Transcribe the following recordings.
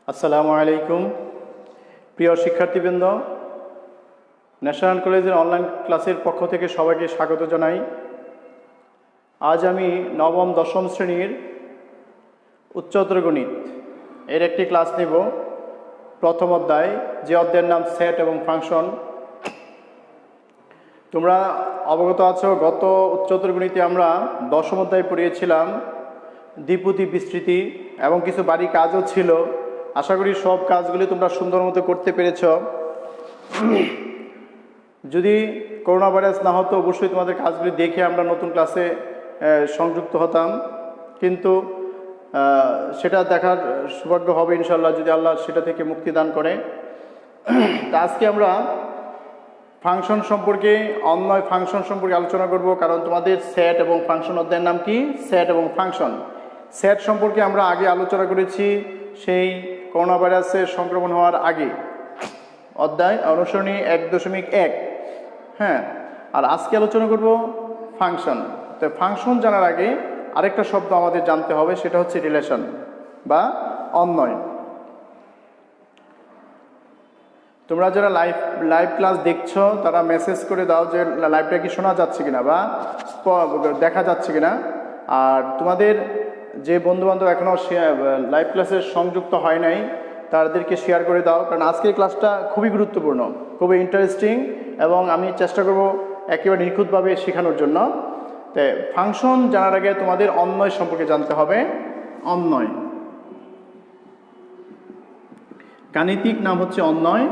আসসালামু আলাইকুম প্রিয় শিক্ষার্থীবৃন্দ, ন্যাশনাল কলেজের অনলাইন ক্লাসের পক্ষ থেকে সবাইকে স্বাগত জানাই। আজ আমি নবম দশম শ্রেণীর উচ্চতর গণিত এর একটি ক্লাস নেব। প্রথম অধ্যায়, যে অধ্যায়ের নাম সেট এবং ফাংশন। তোমরা অবগত আছো, গত উচ্চতর গণিতে আমরা দশম অধ্যায় পড়িয়েছিলাম দ্বিপদী বিস্তৃতি এবং কিছু বাড়ি কাজও ছিল। আশা করি সব কাজগুলি তোমরা সুন্দর মতো করতে পেরেছ। যদি করোনা ভাইরাস না হতো অবশ্যই তোমাদের কাজগুলি দেখে আমরা নতুন ক্লাসে সংযুক্ত হতাম, কিন্তু সেটা দেখার সৌভাগ্য হবে ইনশাল্লাহ যদি আল্লাহ সেটা থেকে মুক্তি দান করে। তা আজকে আমরা ফাংশন সম্পর্কে, অন্যয় ফাংশন সম্পর্কে আলোচনা করব, কারণ তোমাদের সেট এবং ফাংশন অধ্যায়ের নাম কি? সেট এবং ফাংশন। সেট সম্পর্কে আমরা আগে আলোচনা করেছি সেই করোনা ভাইরাসের সংক্রমণ হওয়ার আগে, অধ্যায় অনুসরণী 1.1। হ্যাঁ, আর আজকে আলোচনা করব ফাংশন। তো ফাংশন জানার আগে আরেকটা শব্দ আমাদের জানতে হবে, সেটা হচ্ছে রিলেশন বা অন্যয়। তোমরা যারা লাইভ ক্লাস দেখছো তারা মেসেজ করে দাও যে লাইভটা কি শোনা যাচ্ছে কিনা বা দেখা যাচ্ছে কিনা। আর তোমাদের যে বন্ধুবান্ধব এখনও লাইভ ক্লাসে সংযুক্ত হয় নাই তাদেরকে শেয়ার করে দাও, কারণ আজকের ক্লাসটা খুবই গুরুত্বপূর্ণ, খুবই ইন্টারেস্টিং, এবং আমি চেষ্টা করব একেবারে নিখুঁতভাবে শেখানোর জন্য। তো ফাংশন জানার আগে তোমাদের অন্যয় সম্পর্কে জানতে হবে। অন্যয় গাণিতিক নাম হচ্ছে অন্যয়,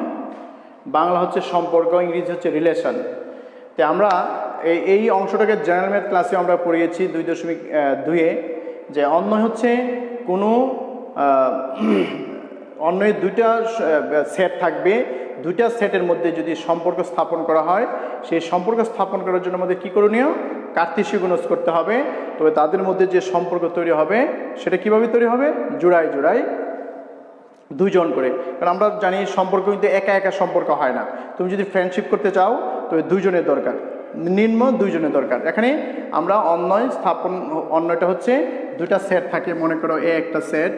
বাংলা হচ্ছে সম্পর্ক, ইংরেজি হচ্ছে রিলেশন। তো আমরা এই অংশটাকে জেনারেল ম্যাথ ক্লাসে আমরা পড়িয়েছি 2.2-এ, যে অন্যয় হচ্ছে কোনো অন্যের দুইটা সেট থাকবে, দুইটা সেটের মধ্যে যদি সম্পর্ক স্থাপন করা হয়, সেই সম্পর্ক স্থাপন করার জন্য আমাদের কী করণীয়? কার্তেশীয় গুণজ করতে হবে। তবে তাদের মধ্যে যে সম্পর্ক তৈরি হবে সেটা কিভাবে তৈরি হবে? জোড়ায় জোড়ায় দুইজন করে। কারণ আমরা জানি সম্পর্ক কিন্তু একা একা সম্পর্ক হয় না। তুমি যদি ফ্রেন্ডশিপ করতে চাও তবে দুইজনের দরকার, নিম্ন দুইজনের দরকার। এখানে আমরা অন্যয় স্থাপন, অন্যটা হচ্ছে দুইটা সেট থাকে, মনে করো এ একটা সেট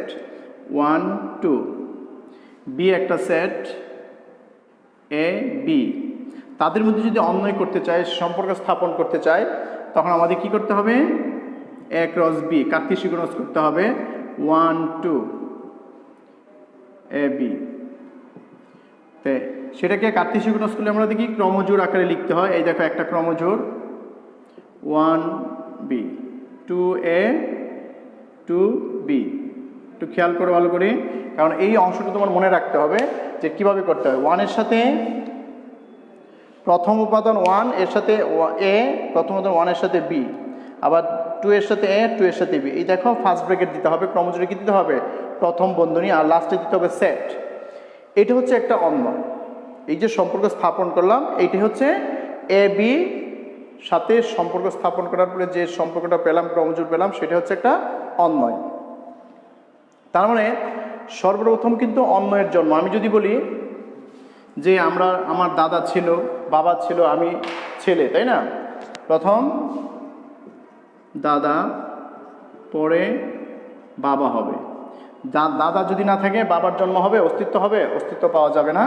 1 2, বি একটা সেট এ বি। তাদের মধ্যে যদি অন্যয় করতে চাই, সম্পর্ক স্থাপন করতে চাই, তখন আমাদের কি করতে হবে? এ ক্রস বি, কার্তেশীয় গুণজ করতে হবে 1 2 এ বি। সেটাকে কার্তেশীয় গুণজ করলে আমরা দেখি ক্রমজোড় আকারে লিখতে হয়। এই দেখো একটা ক্রমজোড় 1 বি 2 এ 2 বি। একটু খেয়াল করো ভালো করে, কারণ এই অংশটা তোমার মনে রাখতে হবে যে কিভাবে করতে হয়। 1 এর সাথে প্রথম উপাদান 1 এর সাথে এ, প্রথম উপাদান 1 এর সাথে বি, আবার 2 এর সাথে এ, 2 এর সাথে বি। এই দেখো ফার্স্ট ব্র্যাকেট দিতে হবে, ক্রমজোড়ে কি দিতে হবে? প্রথম বন্ধনী, আর লাস্টে দিতে হবে সেট। এটা হচ্ছে একটা অন্যয়। এই যে সম্পর্ক স্থাপন করলাম, এইটি হচ্ছে এ বি সাথে সম্পর্ক স্থাপন করার পরে যে সম্পর্কটা পেলাম, ক্রমজোড় পেলাম, সেটা হচ্ছে একটা অন্যয়। তার মানে সর্বপ্রথম কিন্তু অন্যয়ের জন্ম। আমি যদি বলি যে আমার দাদা ছিল, বাবা ছিল, আমি ছেলে, তাই না? প্রথম দাদা, পরে বাবা হবে। দাদা যদি না থাকে বাবার জন্ম হবে, অস্তিত্ব হবে? অস্তিত্ব পাওয়া যাবে না।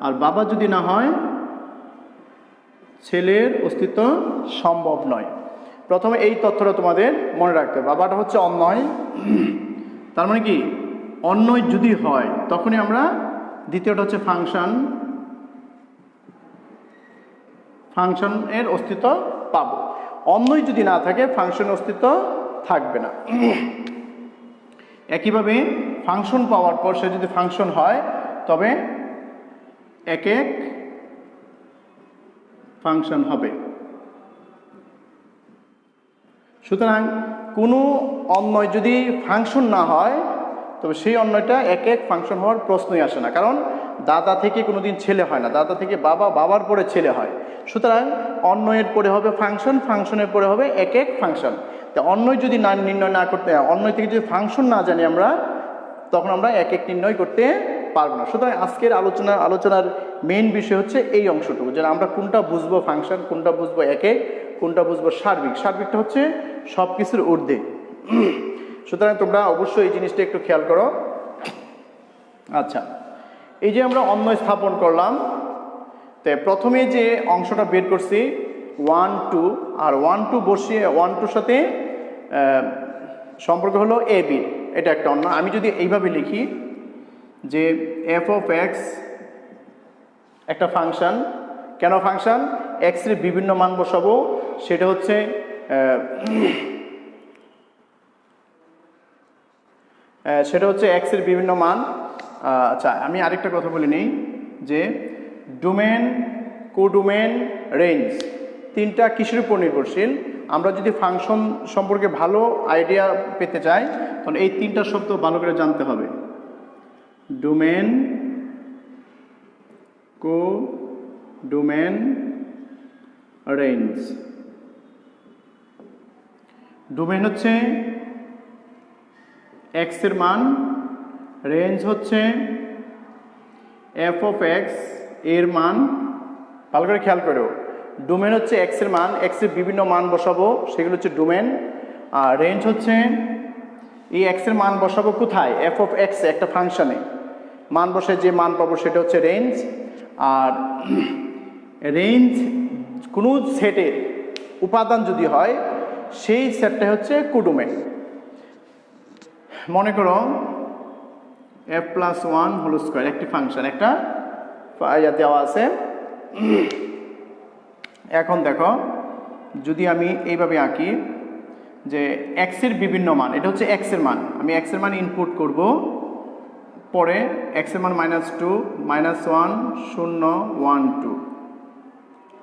আর বাবা যদি না হয় ছেলের অস্তিত্ব সম্ভব নয়। প্রথমে এই তথ্যটা তোমাদের মনে রাখতে হবে। বাবাটা হচ্ছে অন্যয়, তার মানে কি অন্যয় যদি হয় তখনই আমরা, দ্বিতীয়টা হচ্ছে ফাংশন, ফাংশনের অস্তিত্ব পাব। অন্যয় যদি না থাকে ফাংশনের অস্তিত্ব থাকবে না। একইভাবে ফাংশন পাওয়ার পর সে যদি ফাংশন হয় তবে এক এক ফাংশন হবে। সুতরাং কোনো অন্যয় যদি ফাংশন না হয় তবে সেই অন্যয়টা এক এক ফাংশন হওয়ার প্রশ্নই আসে না, কারণ দাদা থেকে কোনোদিন ছেলে হয় না, দাদা থেকে বাবা, বাবার পরে ছেলে হয়। সুতরাং অন্যয়ের পরে হবে ফাংশন, ফাংশনের পরে হবে এক এক ফাংশন। তো অন্যয় যদি না নির্ণয় না করতে, অন্যয় থেকে যদি ফাংশন না জানি আমরা, তখন আমরা এক এক নির্ণয় করতে পারবো না। সুতরাং আজকের আলোচনার মেইন বিষয় হচ্ছে এই অংশটুকু, যে আমরা কোনটা বুঝবো ফাংশন, কোনটা বুঝবো একক, কোনটা বুঝবো সার্বিক। সার্বিকটা হচ্ছে সব কিছুর ঊর্ধ্বে। সুতরাং তোমরা অবশ্যই এই জিনিসটা একটু খেয়াল করো। আচ্ছা, এই যে আমরা অন্য স্থাপন করলাম, তো প্রথমে যে অংশটা বের করছি 1 2, আর 1 2 বসিয়ে 1 2 সাথে সম্পর্ক হলো এ বি, এটা একটা অন্য। আমি যদি এইভাবে লিখি যে এফ অফ এক্স একটা ফাংশন, কেন ফাংশন? এক্স এর বিভিন্ন মান বসাবো, সেটা হচ্ছে এক্স এর বিভিন্ন মান। আচ্ছা, আমি আরেকটা কথা বলে নিই যে ডোমেন, কোডোমেন, রেঞ্জ তিনটা কিসের উপর নির্ভরশীল। আমরা যদি ফাংশন সম্পর্কে ভালো আইডিয়া পেতে চাই তাহলে এই তিনটা শব্দ ভালো করে জানতে হবে: ডোমেন, কোডোমেন, রেঞ্জ। ডোমেন হচ্ছে এক্স এর মান, রেঞ্জ হচ্ছে এফ অফ এক্স এর মান। ভালো করে খেয়াল করো, ডোমেন হচ্ছে এক্স এর মান, এক্স এর বিভিন্ন মান বসাবো, সেগুলো হচ্ছে ডোমেন। আর রেঞ্জ হচ্ছে এই এক্স এর মান বসাবো কোথায়? এফ অফ এক্স একটা ফাংশনে মান বসে যে মান পাবো সেটা হচ্ছে রেঞ্জ। আর রেঞ্জ কোনো সেটের উপাদান যদি হয় সেই সেটটা হচ্ছে কোডোমেন। মনে করো এফ প্লাস 1 হোল স্কোয়ার একটি ফাংশন, একটা দেওয়া আছে। এখন দেখো, যদি আমি এইভাবে আঁকি যে এক্স এর বিভিন্ন মান, এটা হচ্ছে এক্স এর মান, আমি এক্স এর মান ইনপুট করব, পরে এক্স এর মান -2, -1, 0, 1 2।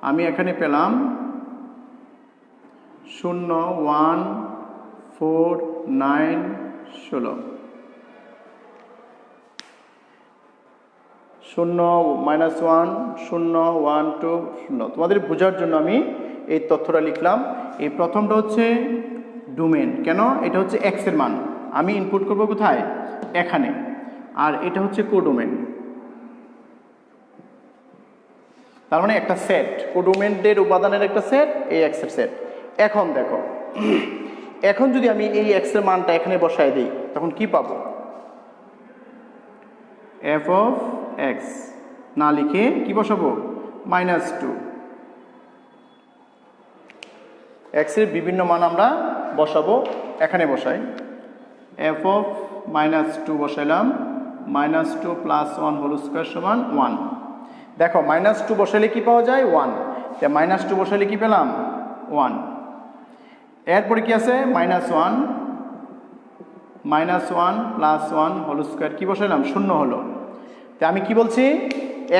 আমি এখানে পেলাম 0 1 4 9 16, 0 -1 0 1 2 0। তোমাদের বোঝার জন্য আমি এই তথ্যটা লিখলাম। এই প্রথমটা হচ্ছে ডোমেন, কেন? এটা হচ্ছে এক্স এর মান, আমি ইনপুট করব কোথায়? এখানে। আর এটা হচ্ছে কোডোমেন, তার মানে একটা সেট, কোডোমেনের উপাদানের একটা সেট, এই এক্স এর সেট। এখন দেখো, এখন যদি আমি এই এক্স এর মানটা এখানে বসাই দিই তখন কি পাবো? এফ অফ এক্স না লিখে কি বসাবো? -2। এক্স এর বিভিন্ন মান আমরা বসাবো, এখানে বসাই। এফ অফ -2 বসাইলাম, -2 + 1 হোল স্কোয়ার সমান 1। দেখো -2 বসাইলে কি পাওয়া যায়? 1। -2 বসাইলে কি পেলাম? 1। এরপরে কি আছে? -1 + 1 হোল স্কোয়ার, কি বসাইলাম? 0 হলো। তা আমি কি বলছি?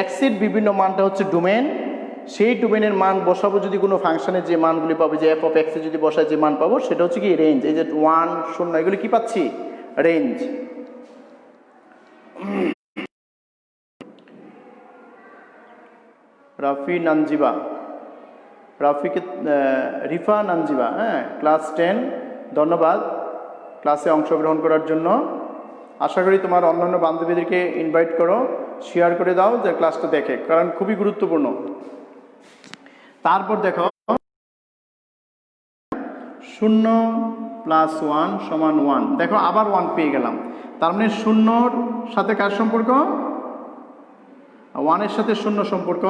এক্স এর বিভিন্ন মানটা হচ্ছে ডোমেন, সেই ডোমেনের মান বসাবো যদি কোনো ফাংশনের যে মানগুলি পাবো, যে এফ অফ এক্স এ যদি বসায় যে মান পাবো সেটা হচ্ছে কি? রেঞ্জ। এই যে 1 0 এগুলি কি পাচ্ছি? রেঞ্জ। রিফা নানজিবা, হ্যাঁ, ক্লাস 10। ধন্যবাদ ক্লাসে অংশগ্রহণ করার জন্য। আশা করি তোমার অন্যান্য বান্ধবীদেরকে ইনভাইট করো, শেয়ার করে দাও যে ক্লাসটা দেখে, কারণ খুবই গুরুত্বপূর্ণ। তারপর দেখো 0 + 1 = 1। দেখো আবার 1 পেয়ে গেলাম, তার মানে 0-র সাথে কার সম্পর্ক? 1 এর সাথে 0 সম্পর্ক,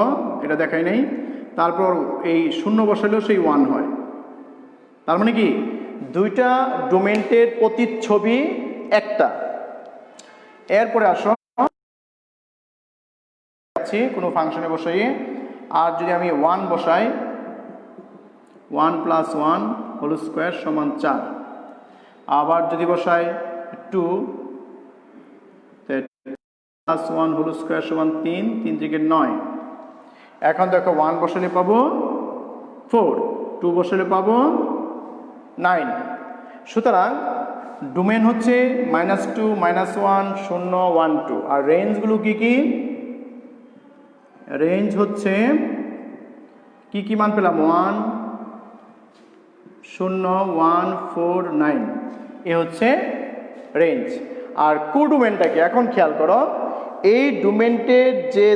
এটা দেখাই নাই। তারপর এই 0 বসালেও সেই 1 হয়। তার মানে কি? দুইটা ডোমেনের প্রতিচ্ছবি একটা। এরপরে আসো কোনো ফাংশনে বসাই, আর যদি আমি 1 বসাই, 1 + 1 হোল স্কোয়ার সমান 4। আবার যদি বসাই 2 + 1 হোল স্কোয়ার সমান 3, 3 থেকে 9। এখন দেখো 1 বসালে পাবো 4, 2 বসালে পাবো 9। সুতরাং ডোমেন হচ্ছে -2 -1 0 1 2। আর রেঞ্জগুলো কি কি? রেঞ্জ হচ্ছে কি কি মান পেলাম? 1 0 1 4 9, এ হচ্ছে রেঞ্জ। আর কোডোমেনটাকে এখন খেয়াল করো, এই ডোমেনের যে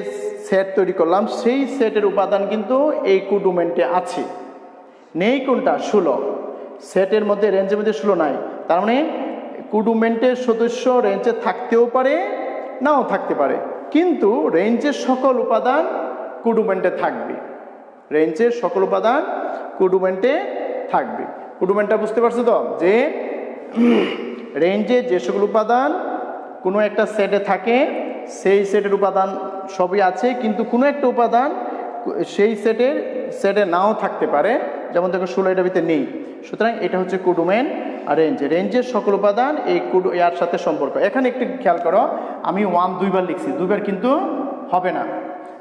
সেট তৈরি করলাম সেই সেটের উপাদান কিন্তু এই কোডোমেনটে আছে। নেই কোনটা? 16। সেটের মধ্যে, রেঞ্জের মধ্যে 16 নাই। তার মানে কোডোমেন্টের সদস্য রেঞ্জে থাকতেও পারে, নাও থাকতে পারে, কিন্তু রেঞ্জের সকল উপাদান কোডোমেন্টে থাকবে। রেঞ্জের সকল উপাদান কোডোমেন্টে থাকবে। কোডোমেন্টটা বুঝতে পারছো তো, যে রেঞ্জে যে সকল উপাদান কোনো একটা সেটে থাকে, সেই সেটের উপাদান সবই আছে, কিন্তু কোনো একটা উপাদান সেই সেটে নাও থাকতে পারে। যেমন দেখো 16 এটার ভিতরে নেই, সুতরাং এটা হচ্ছে কোডোমেন্ট। আর রেঞ্জের সকল উপাদান এই এর সাথে সম্পর্ক। এখানে একটু খেয়াল করো, আমি 1 2বার লিখছি, 2বার কিন্তু হবে না,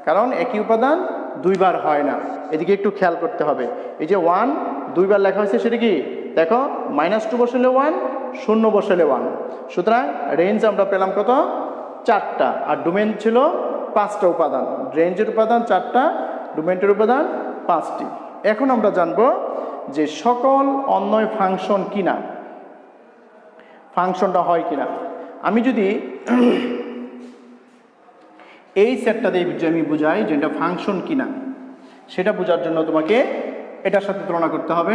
কারণ একই উপাদান 2বার হয় না। এদিকে একটু খেয়াল করতে হবে। এই যে 1 2বার লেখা হয়েছে, সেটা কি দেখো, -2 বসালে 1, 0 বসালে 1। সুতরাং রেঞ্জ আমরা পেলাম কত, 4টা, আর ডোমেন ছিল 5টা উপাদান। রেঞ্জের উপাদান 4টা, ডোমেনের উপাদান 5টি। এখন আমরা জানবো যে সকল অন্বয় ফাংশন কিনা, ফাংশনটা হয় কিনা। আমি যদি এই সেটটা দিয়ে আমি বুঝাই যে এটা ফাংশন কিনা, সেটা বোঝার জন্য তোমাকে এটার সাথে তুলনা করতে হবে।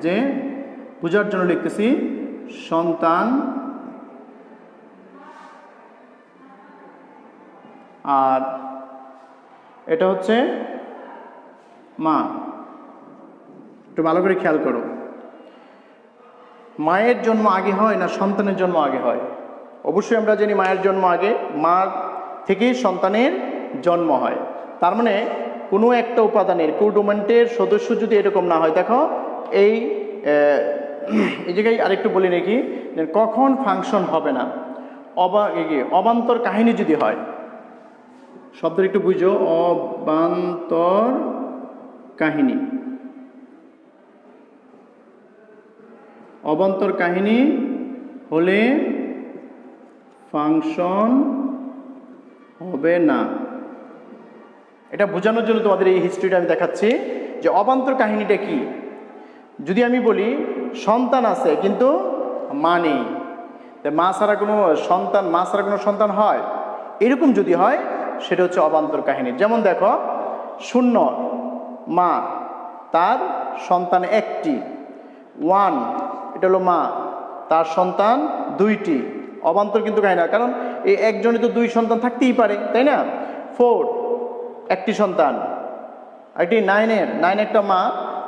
যে বোঝার জন্য লিখতেছি সন্তান আর এটা হচ্ছে মা। একটু ভালো করে খেয়াল করো, মায়ের জন্ম আগে হয় না সন্তানের জন্ম আগে হয়? অবশ্যই আমরা জানি মায়ের জন্ম আগে, মার থেকেই সন্তানের জন্ম হয়। তার মানে কোনো একটা উপাদানের কোডোমেন্টের সদস্য যদি এরকম না হয়, দেখো এই জায়গায় আরেকটু বলি নাকি, কখন ফাংশন হবে না, অবান্তর কাহিনী যদি হয়, শব্দটা একটু বুঝো, অবান্তর কাহিনী। অবান্তর কাহিনী হলে ফাংশন হবে না। এটা বোঝানোর জন্য তোমাদের এই হিস্ট্রিটা আমি দেখাচ্ছি যে অবান্তর কাহিনীটা কি। যদি আমি বলি সন্তান আছে কিন্তু মা নেই, মা ছাড়া কোনো সন্তান হয়, এরকম যদি হয় সেটা হচ্ছে অবান্তর কাহিনী। যেমন দেখো 0 মা, তার সন্তান 1টি, 1 এটা হলো মা, তার সন্তান 2টি। অবান্তর কিন্তু কাহিনী না, কারণ এই একজনই তো 2 সন্তান থাকতেই পারে, তাই না? 4 1টি সন্তান, এটি 9 একটা মা,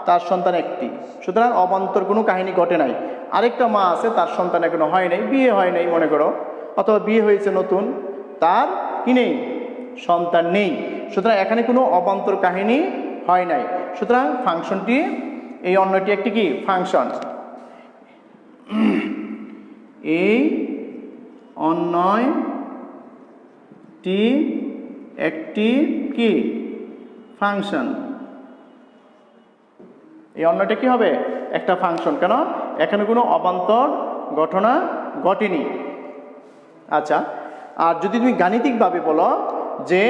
তার সন্তান 1টি। সুতরাং অবান্তর কোনো কাহিনী ঘটে নাই। আরেকটা মা আছে, তার সন্তান এখনো হয় নাই, বিয়ে হয় নাই মনে করো, অথবা বিয়ে হয়েছে নতুন, তার কি নেই, সন্তান নেই। সুতরাং এখানে কোনো অবান্তর কাহিনী হয় নাই। সুতরাং ফাংশনটি, এই অন্যটি একটি কি ফাংশন। এই অন্যটি একটি কি ফাংশন। এই অন্যটা কি হবে, একটা ফাংশন। কেন, এখানে কোনো অবান্তর ঘটনা ঘটেনি। আচ্ছা, আর যদি তুমি গাণিতিকভাবে বলো যে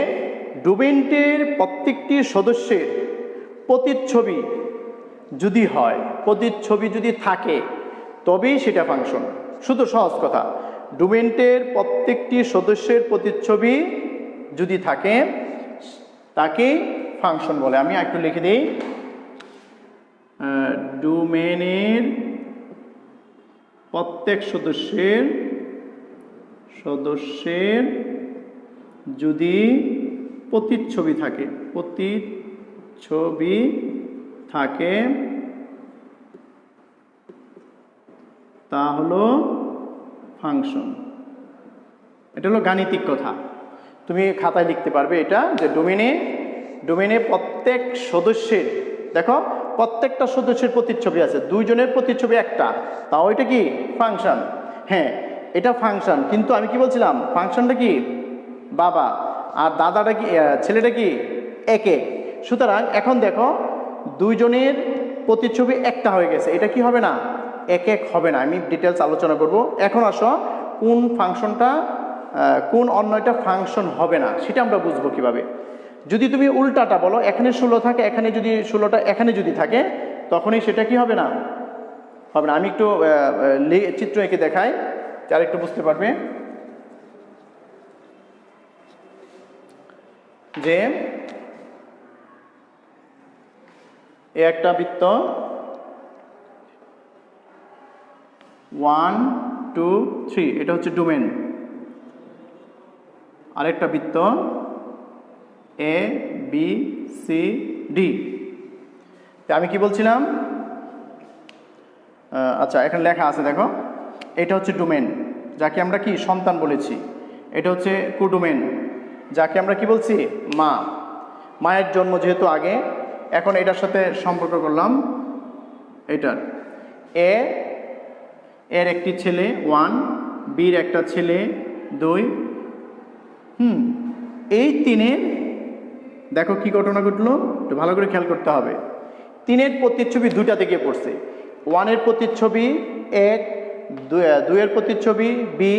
ডোমেইনটির প্রত্যেকটি সদস্যের প্রতিচ্ছবি যদি হয়, প্রতিচ্ছবি যদি থাকে, তবেই সেটা ফাংশন। শুধু সহজ কথা, ডোমেইনটির প্রত্যেকটি সদস্যের প্রতিচ্ছবি যদি থাকে তাকে ফাংশন বলে। আমি একটু লিখে দিই, ডোমেইনের প্রত্যেক সদস্যের যদি প্রতিচ্ছবি থাকে, তা হলো ফাংশন। এটা হলো গাণিতিক কথা, তুমি খাতায় লিখতে পারবে এটা, যে ডোমেইনে প্রত্যেক সদস্যের, দেখো প্রত্যেকটা সদস্যের প্রতিচ্ছবি আছে, 2 জনের প্রতিচ্ছবি একটা, তাও এটা কি ফাংশন। হ্যাঁ, এটা ফাংশন, কিন্তু আমি কি বলছিলাম, ফাংশনটা কি বাবা, আর দাদাটা কি, ছেলেটা কি একে। সুতরাং এখন দেখো 2 জনের প্রতিচ্ছবি একটা হয়ে গেছে, এটা কি হবে না, এক হবে না। আমি ডিটেলস আলোচনা করব। এখন আসো, কোন ফাংশনটা, কোন অন্যটা ফাংশন হবে না, সেটা আমরা বুঝবো কিভাবে। যদি তুমি উল্টাটা বলো, এখানে 16 থাকে, এখানে যদি 16টা এখানে যদি থাকে, তখনই সেটা কি হবে না, হবে না। আমি একটু চিত্র এঁকে দেখাই, আর একটু বুঝতে পারবে। যে একটা বৃত্ত 1 2 3, এটা হচ্ছে ডোমেন। আরেকটা বৃত্ত এ বি সি ডি। আমি কি বলছিলাম, আচ্ছা এখানে লেখা আছে দেখো, এটা হচ্ছে ডোমেন, যাকে আমরা কি সন্তান বলেছি। এটা হচ্ছে কুডোমেন, যাকে আমরা কি বলছি মা। মায়ের জন্ম যেহেতু আগে, এখন এটার সাথে সম্পর্ক করলাম এটার এর একটি ছেলে 1, বির একটা ছেলে 2, এই 3-এর দেখো কি ঘটনা ঘটলো, একটু ভালো করে খেয়াল করতে হবে। 3-এর প্রতিচ্ছবি 2টা থেকে পড়ছে। 1-এর প্রতিচ্ছবি 1, 2-এর প্রতিচ্ছবি বি,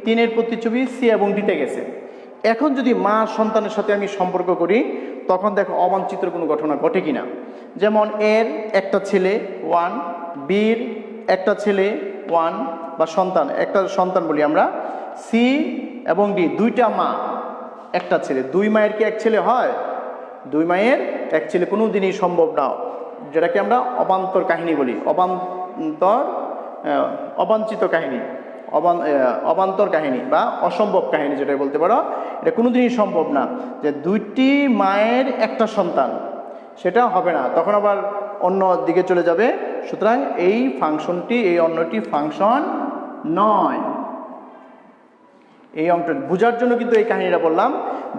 3-এর প্রতিচ্ছবি সি এবং ডিতে গেছে। এখন যদি মা সন্তানের সাথে আমি সম্পর্ক করি, তখন দেখো অবাঞ্ছিত কোনো ঘটনা ঘটে কিনা। যেমন এর একটা ছেলে 1, বির একটা ছেলে 1 বা সন্তান, একটা সন্তান বলি আমরা, সি এবং ডি 2টা মা একটা ছেলে। 2 মায়ের কি এক ছেলে হয়? 2 মায়ের এক ছেলে কোনো দিনই সম্ভব না, যেটাকে আমরা অবান্তর কাহিনী বলি। অবাঞ্ছিত কাহিনী, অবান্তর কাহিনী বা অসম্ভব কাহিনী যেটা বলতে পারো, এটা কোনোদিনই সম্ভব না যে 2টি মায়ের একটা সন্তান, সেটা হবে না, তখন আবার অন্য দিকে চলে যাবে। সুতরাং এই ফাংশনটি, এই অন্যটি ফাংশন নয়। এই অঙ্কটা বোঝার জন্য কিন্তু এই কাহিনীটা বললাম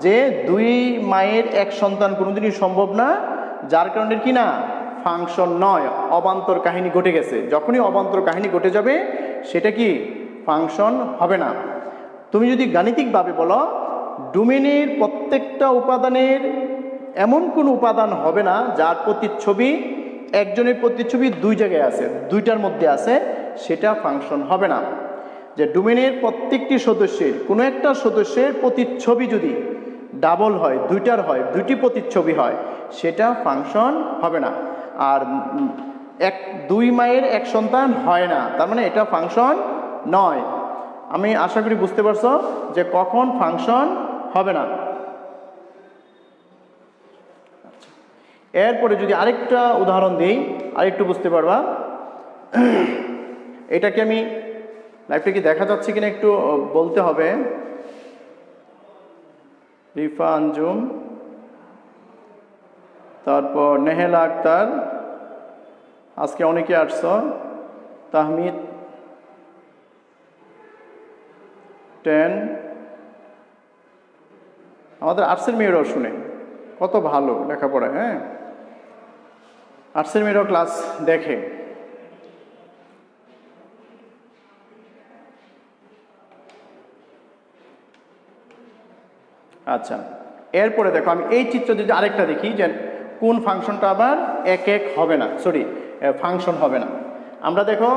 যে 2 মায়ের এক সন্তান কোনোদিনই সম্ভব না, যার কারণে কি না ফাংশন নয়, অবান্তর কাহিনী ঘটে গেছে। যখনই অবান্তর কাহিনী ঘটে যাবে সেটা কি ফাংশন হবে না। তুমি যদি গাণিতিকভাবে বলো, ডোমেনের প্রত্যেকটা উপাদানের এমন কোনো উপাদান হবে না যার প্রতিচ্ছবি, একজনের প্রতিচ্ছবি 2 জায়গায় আছে, 2টার মধ্যে আছে, সেটা ফাংশন হবে না। যে ডোমেনের প্রত্যেকটি সদস্যের কোনো একটা সদস্যের প্রতিচ্ছবি যদি ডাবল হয়, 2টার হয়, 2টি প্রতিচ্ছবি হয়, সেটা ফাংশন হবে না। আর 2 মায়ের এক সন্তান হয় না, তার মানে এটা ফাংশন নয়। আমি আশা করি বুঝতে পারছো যে কখন ফাংশন হবে না। এরপরে যদি আরেকটা উদাহরণ দিই, আরেকটু বুঝতে পারবা। এটাকে আমি, লাইভটা কি দেখা যাচ্ছে কিনা একটু বলতে হবে। রিফা আঞ্জুম, তারপর নেহেলা আক্তার, আজকে অনেকে আসছ, তাহমিদ 10, আমাদের আর্টসের মেয়েরাও শুনে, কত ভালো লেখাপড়া। হ্যাঁ, আর্টসের মেয়েরাও ক্লাস দেখে। আচ্ছা, এরপরে দেখো আমি এই চিত্র যদি আরেকটা দেখি, যে কোন ফাংশনটা আবার এক হবে না, সরি ফাংশন হবে না। আমরা দেখো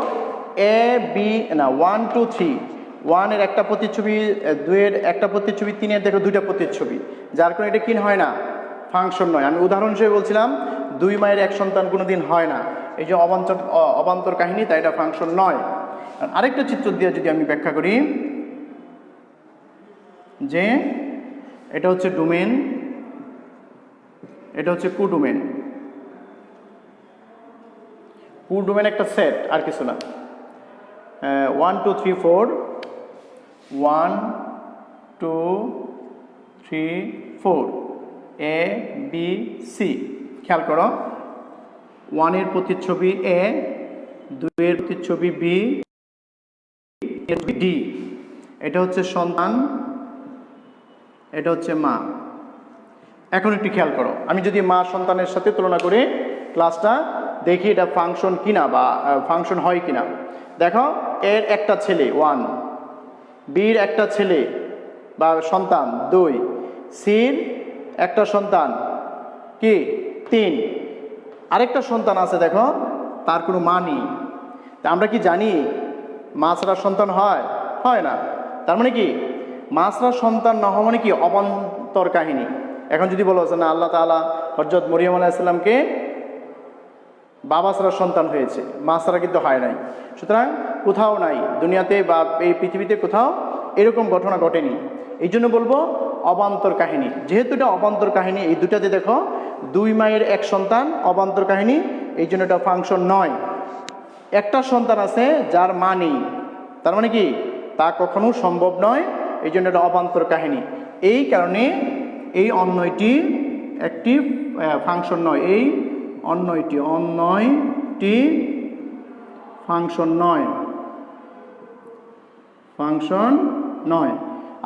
এ বি না 1 2 3, 1 এর একটা প্রতিচ্ছবি, 2 এর একটা প্রতিচ্ছবি, 3 এর দেখো 2টা প্রতিচ্ছবি, যার কারণে এটা কি হয় না ফাংশন নয়। আমি উদাহরণ হিসেবে বলছিলাম 2 মায়ের এক সন্তান কোনোদিন হয় না, এই যে অবান্তর কাহিনী, তাই এটা ফাংশন নয়। আরেকটা চিত্র দিয়ে যদি আমি ব্যাখ্যা করি, যে এটা হচ্ছে ডোমেন, এটা হচ্ছে কুডোমেন। কুডোমেন একটা সেট, আর কিছু না। 1 2 3 4, 1 2 3 4, এ বি সি। খেয়াল করো, 1 এর প্রতিচ্ছবি এ, 2 এর প্রতিচ্ছবি বি, ডি। এটা হচ্ছে সন্তান, এটা হচ্ছে মা। এখন একটু খেয়াল করো, আমি যদি মা সন্তানের সাথে তুলনা করে ক্লাসটা দেখি এটা ফাংশন কিনা বা ফাংশন হয় কিনা। দেখো, এর একটা ছেলে 1, বির একটা ছেলে বা সন্তান 2, সির একটা সন্তান কি 3, আরেকটা সন্তান আছে দেখো, তার কোনো মা নেই। তা আমরা কি জানি মা ছাড়া সন্তান হয়? হয় না। তার মানে কি মা ছাড়া সন্তান না হওয়া মানে কি অবান্তর কাহিনী। এখন যদি বলো যে না, আল্লাহ তাআলা হযরত মরিয়ম আলাইহিস সালামকে বাবা ছাড়া সন্তান হয়েছে, মা ছাড়া কিন্তু হয় নাই। সুতরাং কোথাও নাই দুনিয়াতে বা এই পৃথিবীতে কোথাও এরকম ঘটনা ঘটেনি। এই জন্য বলবো অবান্তর কাহিনী। যেহেতু এটা অবান্তর কাহিনী, এই দুটাতে দেখো 2 মায়ের এক সন্তান, অবান্তর কাহিনী, এই জন্য এটা ফাংশন নয়। একটা সন্তান আছে যার মা নেই, তার মানে কি তা কখনো সম্ভব নয় এই জন্য এটা অবান্তর কাহিনী। এই কারণে এই অন্যয়টি একটি ফাংশন নয়, এই অন্যয়টি ফাংশন নয়।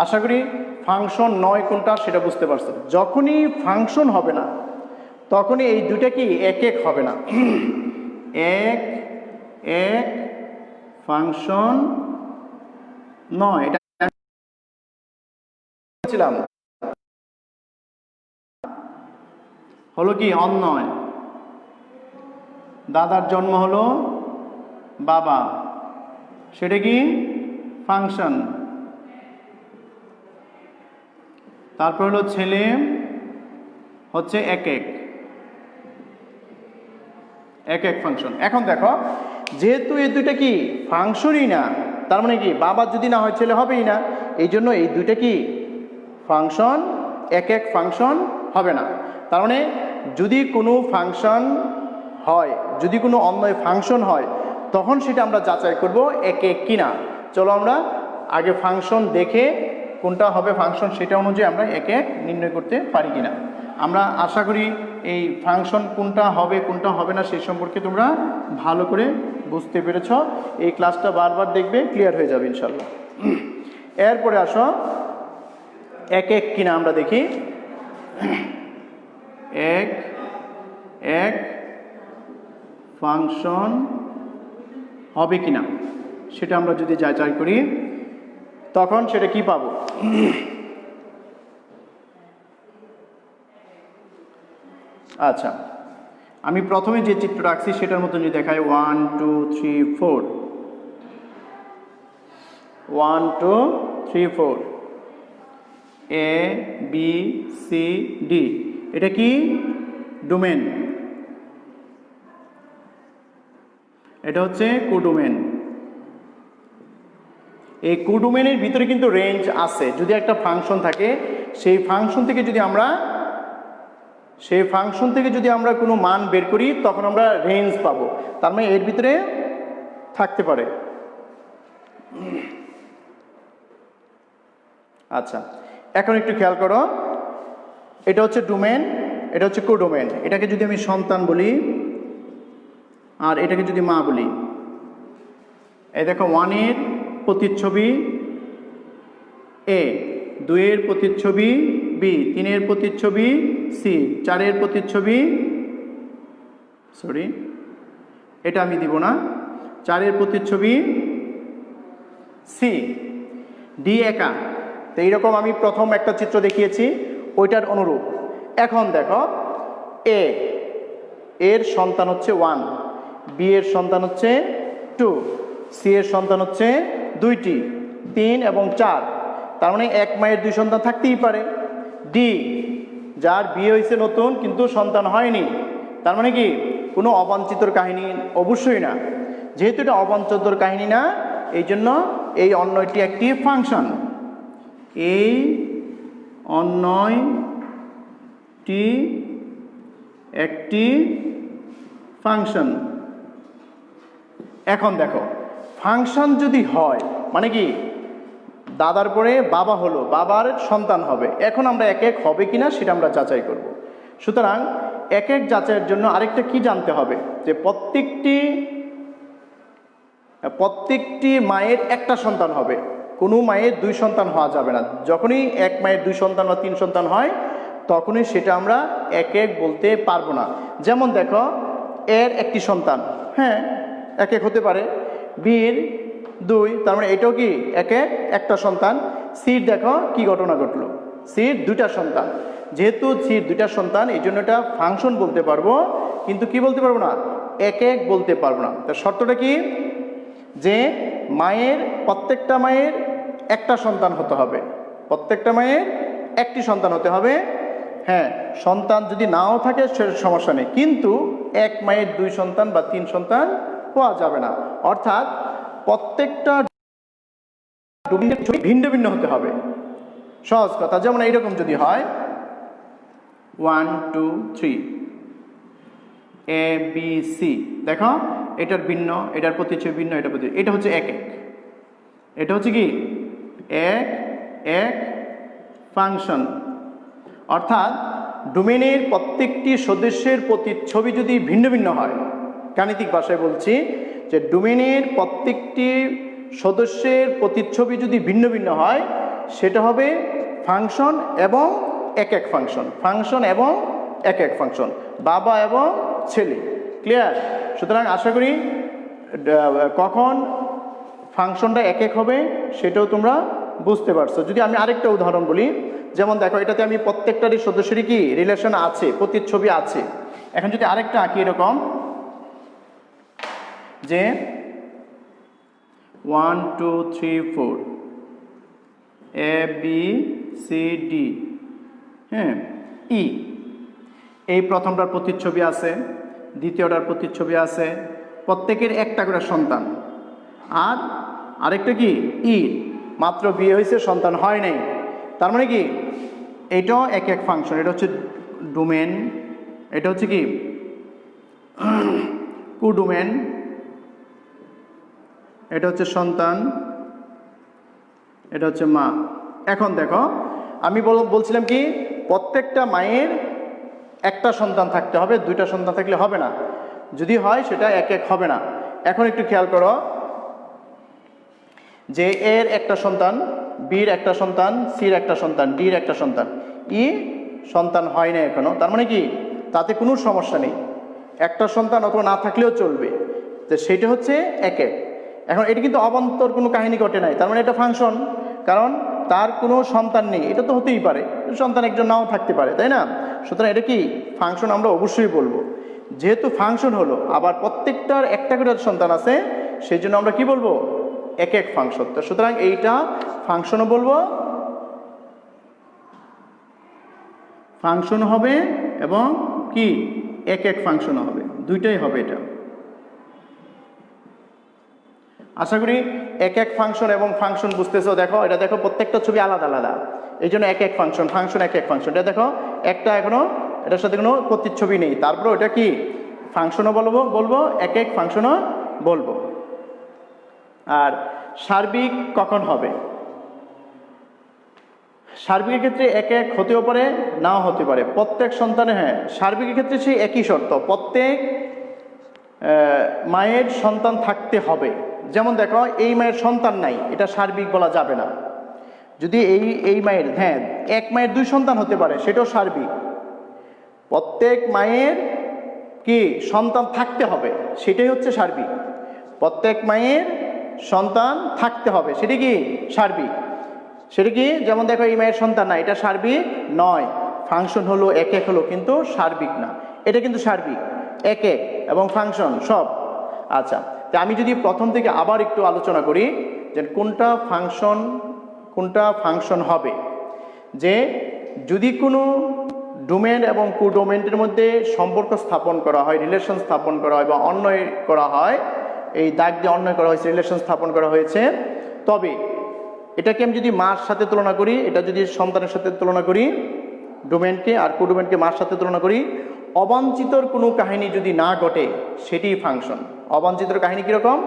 আশা করি ফাংশন নয় কোনটা সেটা বুঝতে পারছেন। যখনই ফাংশন হবে না তখনই এই দুইটা কি এক এক হবে না, এক ফাংশন নয়। এটা ছিলাম হলো কি অন্যয়। দাদার জন্ম হলো বাবা, সেটা কি ফাংশন। তারপর হলো ছেলে হচ্ছে এক এক ফাংশন। এখন দেখো যেহেতু এই দুইটা কি ফাংশনই না, তার মানে কি বাবা যদি না হয় ছেলে হবেই না, এই জন্য এই দুইটা কি ফাংশন এক ফাংশন হবে না। তার মানে যদি কোনো ফাংশন হয়, যদি কোনো অন্যয় ফাংশন হয় তখন সেটা আমরা যাচাই করব এক কিনা। চলো আমরা আগে ফাংশন দেখে কোনটা হবে ফাংশন সেটা অনুযায়ী আমরা এক নির্ণয় করতে পারি কিনা। আমরা আশা করি এই ফাংশন কোনটা হবে কোনটা হবে না সেই সম্পর্কে তোমরা ভালো করে বুঝতে পেরেছ। এই ক্লাসটা বারবার দেখবে, ক্লিয়ার হয়ে যাবে ইনশাল্লাহ। এরপরে আসো এক কিনা আমরা দেখি, এক ফাংশন হবে কিনা সেটা আমরা যদি যাচাই করি তখন সেটা কি পাবো। আচ্ছা, আমি প্রথমে যে চিত্র রাখছি সেটার মতো যদি দেখাই 1 2 3 4 1 2 3 4 A B C D, এটা কি ডোমেন, এটা হচ্ছে কোডোমেন। এই কোডোমেনের ভিতরে কিন্তু রেঞ্জ আছে। যদি একটা ফাংশন থাকে সেই ফাংশন থেকে যদি আমরা কোনো মান বের করি তখন আমরা রেঞ্জ পাবো। তার মানে এর ভিতরে থাকতে পারে। আচ্ছা, এখন একটু খেয়াল করো, এটা হচ্ছে ডোমেন, এটা হচ্ছে কোডোমেন। এটাকে যদি আমি সন্তান বলি আর এটাকে যদি মা বলি, এই দেখো 1 এর প্রতিচ্ছবি A, 2 এর প্রতিচ্ছবি B, 3 এর প্রতিচ্ছবি C, 4 এর প্রতিচ্ছবি এটা আমি দিব না, 4 এর প্রতিচ্ছবি C, D একা। তো এইরকম আমি প্রথম একটা চিত্র দেখিয়েছি ওইটার অনুরূপ। এখন দেখো A এর সন্তান হচ্ছে 1, B এর সন্তান হচ্ছে 2, C এর সন্তান হচ্ছে 2টি, 3 এবং 4। তার মানে এক মায়ের 2 সন্তান থাকতেই পারে। D যার বিয়ে হয়েছে নতুন কিন্তু সন্তান হয়নি, তার মানে কি কোনো অবাঞ্ছিত কাহিনী অবশ্যই না। যেহেতু এটা অবাঞ্ছিত কাহিনী না, এই জন্য এই অন্যয়টি একটি ফাংশন। এই অন্যয়টি একটি ফাংশন। এখন দেখো ফাংশন যদি হয় মানে কি দাদার পরে বাবা হলো, বাবার সন্তান হবে। এখন আমরা এক হবে কিনা সেটা আমরা যাচাই করব। সুতরাং এক যাচাইয়ের জন্য আরেকটা কি জানতে হবে, যে প্রত্যেকটি মায়ের একটা সন্তান হবে, কোনো মায়ের 2 সন্তান হওয়া যাবে না। যখনই এক মায়ের 2 সন্তান বা 3 সন্তান হয় তখনই সেটা আমরা এক বলতে পারবো না। যেমন দেখো এর একটি সন্তান, হ্যাঁ এক হতে পারে, বির 2, তার মানে এটাও কি একটা সন্তান। সির দেখো কি ঘটনা ঘটলো, সির 2টা সন্তান। যেহেতু সির 2টা সন্তান এই জন্য এটা ফাংশন বলতে পারবো, কিন্তু কি বলতে পারবো না, এক বলতে পারবো না। তার শর্তটা কি, যে প্রত্যেকটা মায়ের একটা সন্তান হতে হবে, প্রত্যেকটা মায়ের একটি সন্তান হতে হবে। হ্যাঁ, সন্তান যদি নাও থাকে সে সমস্যা নেই, কিন্তু এক মায়ের 2 সন্তান বা 3 সন্তান পাওয়া যাবে না। অর্থাৎ প্রত্যেকটা ভিন্ন ভিন্ন হতে হবে। সহজ কথা, যেমন এইরকম যদি হয় 1 2 3 A B C, দেখো এটার ভিন্ন, এটার প্রতিচ্ছবি ভিন্ন, এটা হচ্ছে এক। এটা হচ্ছে কি 1 এক ফাংশন। অর্থাৎ ডোমেনের প্রত্যেকটি সদস্যের প্রতিচ্ছবি যদি ভিন্ন ভিন্ন হয়, গাণিতিক ভাষায় বলছি যে ডোমেনের প্রত্যেকটি সদস্যের প্রতিচ্ছবি যদি ভিন্ন ভিন্ন হয়, সেটা হবে ফাংশন এবং এক এক ফাংশন, ফাংশন এবং এক এক ফাংশন, বাবা এবং ছেলে। ক্লিয়ার? সুতরাং আশা করি কখন ফাংশনটা এক এক হবে সেটাও তোমরা বুঝতে পারছো। যদি আমি আরেকটা উদাহরণ বলি, যেমন দেখো এটাতে আমি প্রত্যেকটারই সদস্যেরই কি রিলেশন আছে, প্রতিচ্ছবি আছে। এখন যদি আরেকটা আঁকি এরকম যে 1 2 3 4 এ বি সি ডি, হ্যাঁ, ই, এই প্রথমটার প্রতিচ্ছবি আছে, দ্বিতীয়টার প্রতিচ্ছবি আছে, প্রত্যেকের একটা করে সন্তান। আর আরেকটা কি ই, মাত্র বিয়ে হয়েছে, সন্তান হয় নাই। তার মানে কি এটাও এক এক ফাংশন। এটা হচ্ছে ডোমেন, এটা হচ্ছে কি কোডোমেন, এটা হচ্ছে সন্তান, এটা হচ্ছে মা। এখন দেখো আমি বলছিলাম কি প্রত্যেকটা মায়ের একটা সন্তান থাকতে হবে, দুইটা সন্তান থাকলে হবে না। যদি হয় সেটা এক এক হবে না। এখন একটু খেয়াল করো যে এর একটা সন্তান, বির একটা সন্তান, সির একটা সন্তান, ডির একটা সন্তান, ই সন্তান হয় না এখনো। তার মানে কি তাতে কোনো সমস্যা নেই, একটা সন্তান অথবা না থাকলেও চলবে। তো সেটা হচ্ছে এক এক। এখন এটা কিন্তু অবান্তর কোনো কাহিনী ঘটে নাই, তার মানে এটা ফাংশন, কারণ তার কোনো সন্তান নেই। এটা তো হতেই পারে, সন্তান একজন নাও থাকতে পারে, তাই না? সুতরাং এটা কি ফাংশন আমরা অবশ্যই বলবো। যেহেতু ফাংশন হলো, আবার প্রত্যেকটার একটা করে সন্তান আছে, সেই জন্য আমরা কি বলবো এক এক ফাংশন। তো সুতরাং এইটা ফাংশনও বলবো, ফাংশন হবে এবং কি এক এক ফাংশনও হবে, দুইটাই হবে। এটা আশা করি এক এক ফাংশন এবং ফাংশন বুঝতেছো। দেখো এটা দেখো প্রত্যেকটা ছবি আলাদা আলাদা, এই জন্য এক এক ফাংশন, ফাংশন এক এক ফাংশন। এটা দেখো একটা এখনো এটার সাথে কোনো প্রতিচ্ছবি নেই, তারপরে ওটা কি ফাংশনও বলবো এক এক ফাংশনও বলবো। আর সার্বিক কখন হবে? সার্বিকের ক্ষেত্রে এক এক হতেও পারে, নাও হতে পারে। প্রত্যেক সন্তানে, হ্যাঁ, সার্বিকের ক্ষেত্রে সেই একই শর্ত, প্রত্যেক মায়ের সন্তান থাকতে হবে। যেমন দেখো এই মায়ের সন্তান নাই, এটা সার্বিক বলা যাবে না। যদি এই মায়ের, হ্যাঁ, এক মায়ের দুই সন্তান হতে পারে, সেটাও সার্বিক। প্রত্যেক মায়ের কি সন্তান থাকতে হবে, সেটাই হচ্ছে সার্বিক। প্রত্যেক মায়ের সন্তান থাকতে হবে, সেটা কি সার্বিক। সেটা কি, যেমন দেখো এই মায়ের সন্তান না, এটা সার্বিক নয়। ফাংশন হলো এক এক হলো, কিন্তু সার্বিক না। এটা কিন্তু সার্বিক, এক এক এবং ফাংশন সব। আচ্ছা, তা আমি যদি প্রথম থেকে আবার একটু আলোচনা করি যে কোনটা ফাংশন হবে, যে যদি কোনো ডোমেন এবং কোডোমেনের মধ্যে সম্পর্ক স্থাপন করা হয়, রিলেশন স্থাপন করা হয় বা অন্যয় করা হয়, এই দাগ দিয়ে অন্যয় করা হয়েছে, রিলেশন স্থাপন করা হয়েছে, তবে এটাকে আমি যদি মার সাথে তুলনা করি, এটা যদি সন্তানের সাথে তুলনা করি, ডোমেনকে আর কোডোমেনকে মার সাথে তুলনা করি, অবাঞ্ছিতর কোনো কাহিনী যদি না ঘটে সেটি ফাংশন। অবাঞ্ছিতর কাহিনী কীরকম?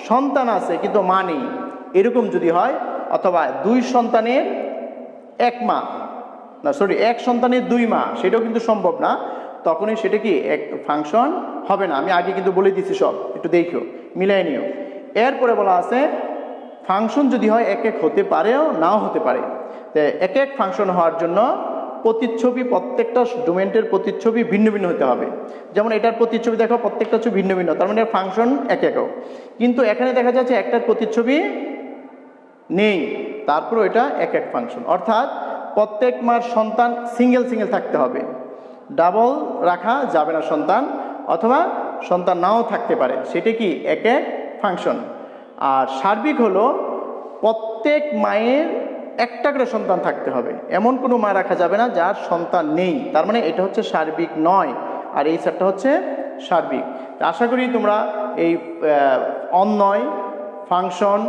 সন্তান আছে কিন্তু মা নেই, এরকম যদি হয়, অথবা দুই সন্তানের এক মা, না সরি, এক সন্তানের দুই মা, সেটাও কিন্তু সম্ভব না, তখনই সেটা কি এক ফাংশন হবে না। আমি আগে কিন্তু বলে দিচ্ছি, সব একটু দেখো, মিলাই নিও। এরপরে বলা আছে ফাংশন যদি হয় এক এক হতে পারেও নাও হতে পারে। তো এক এক ফাংশন হওয়ার জন্য প্রতিচ্ছবি, প্রত্যেকটা ডোমেনের প্রতিচ্ছবি ভিন্ন ভিন্ন হতে হবে। যেমন এটার প্রতিচ্ছবি দেখো, প্রত্যেকটা ছবি ভিন্ন ভিন্ন, তার মানে ফাংশন এক একও। কিন্তু এখানে দেখা যাচ্ছে একটার প্রতিচ্ছবি নেই, তারপর এটা এক এক ফাংশন। অর্থাৎ প্রত্যেক মার সন্তান সিঙ্গেল থাকতে হবে, ডাবল রাখা যাবে না সন্তান, অথবা সন্তান নাও থাকতে পারে, সেটা কি এক এক ফাংশন। আর সার্বিক হলো প্রত্যেক মায়ের একটা করে সন্তান থাকতে হবে, এমন কোনো মা রাখা যাবে না যার সন্তান নেই, তার মানে এটা হচ্ছে সার্বিক নয়, আর এই সেটটা হচ্ছে সার্বিক। আশা করি তোমরা এই অন্যয়, ফাংশন,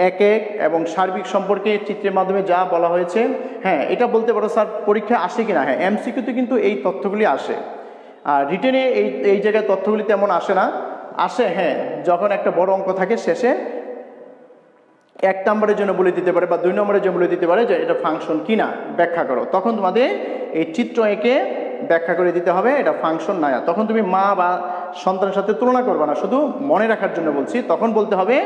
এক এক এবং সার্বিক সম্পর্কে চিত্রের মাধ্যমে যা বলা হয়েছে, হ্যাঁ, এটা বলতে পারো স্যার পরীক্ষা আসে কিনা। হ্যাঁ, এমসিকিউতে কিন্তু এই তথ্যগুলি আসে, আর রিটেনে এই জায়গায় তথ্যগুলি তেমন আসে না। আসে, হ্যাঁ, যখন একটা বড় অঙ্ক থাকে শেষে, 1 নম্বরের জন্য বলে দিতে পারে বা 2 নম্বরের জন্য বলে দিতে পারে যে এটা ফাংশন কিনা ব্যাখ্যা করো, তখন তোমাদের এই চিত্র এঁকে ব্যাখ্যা করে দিতে হবে এটা ফাংশন না। তখন তুমি মা বা সন্তানের সাথে তুলনা করবে না, শুধু মনে রাখার জন্য বলছি। তখন বলতে হবে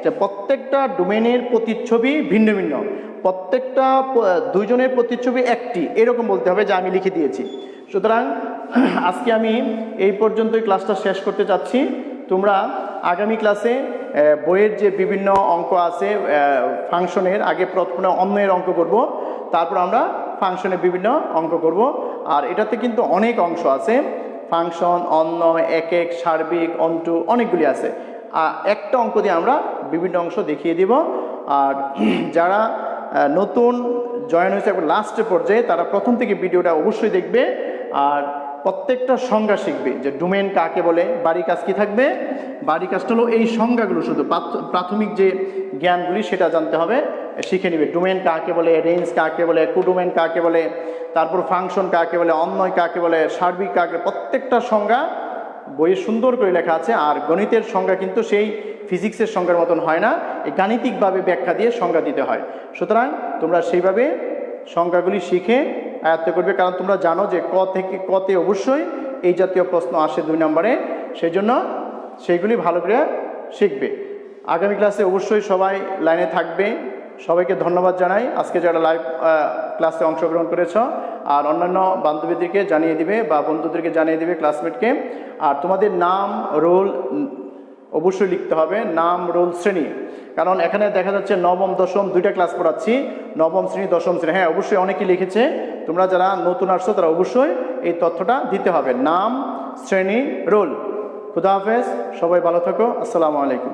যে প্রত্যেকটা ডোমেনের প্রতিচ্ছবি ভিন্ন ভিন্ন, প্রত্যেকটা দুইজনের প্রতিচ্ছবি একটি, এরকম বলতে হবে যা আমি লিখে দিয়েছি। সুতরাং আজকে আমি এই পর্যন্তই ক্লাসটা শেষ করতে চাচ্ছি। তোমরা আগামী ক্লাসে বইয়ের যে বিভিন্ন অঙ্ক আছে ফাংশনের, আগে প্রথমে অন্যের অঙ্ক করব, তারপর আমরা ফাংশনের বিভিন্ন অঙ্ক করব। আর এটাতে কিন্তু অনেক অংশ আছে, ফাংশন, অন্যয়, একক, সার্বিক, অন্টু, অনেকগুলি আছে। একটা অঙ্ক দিয়ে আমরা বিভিন্ন অংশ দেখিয়ে দিব। আর যারা নতুন জয়েন হয়েছে একবার লাস্টের পর্যায়ে, তারা প্রথম থেকে ভিডিওটা অবশ্যই দেখবে আর প্রত্যেকটা সংজ্ঞা শিখবে যে ডোমেন কাকে বলে, বাড়ি কাজ কী থাকবে। বাড়ি কাজটা হলো এই সংজ্ঞাগুলো, শুধু প্রাথমিক যে জ্ঞানগুলি সেটা জানতে হবে, শিখে নিবে। ডোমেন কাকে বলে, রেঞ্জ কাকে বলে, কোডোমেন কাকে বলে, তারপর ফাংশন কাকে বলে, অন্যয় কাকে বলে, সার্বিক কাকে, প্রত্যেকটা সংজ্ঞা বইয়ে সুন্দর করে লেখা আছে। আর গণিতের সংজ্ঞা কিন্তু সেই ফিজিক্সের সংজ্ঞার মতন হয় না, এই গাণিতিকভাবে ব্যাখ্যা দিয়ে সংজ্ঞা দিতে হয়। সুতরাং তোমরা সেইভাবে সংজ্ঞাগুলি শিখে আয়ত্ত করবে, কারণ তোমরা জানো যে ক থেকে কতে অবশ্যই এই জাতীয় প্রশ্ন আসে 2 নম্বরে, সেই জন্য সেইগুলি ভালো করে শিখবে। আগামী ক্লাসে অবশ্যই সবাই লাইনে থাকবে। সবাইকে ধন্যবাদ জানাই আজকে যারা লাইভ ক্লাসে অংশগ্রহণ করেছ। আর অন্যান্য বান্ধবীদেরকে জানিয়ে দিবে বা বন্ধুদেরকে জানিয়ে দিবে, ক্লাসমেটকে। আর তোমাদের নাম, রোল অবশ্যই লিখতে হবে, নাম, রোল, শ্রেণী। কারণ এখানে দেখা যাচ্ছে নবম দশম 2টা ক্লাস পড়াচ্ছি, নবম শ্রেণী, দশম শ্রেণী। হ্যাঁ, অবশ্যই অনেকেই লিখেছে। তোমরা যারা নতুন আসছো তারা অবশ্যই এই তথ্যটা দিতে হবে, নাম, শ্রেণী, রোল। খুদা হাফেজ, সবাই ভালো থাকো। আসসালামু আলাইকুম।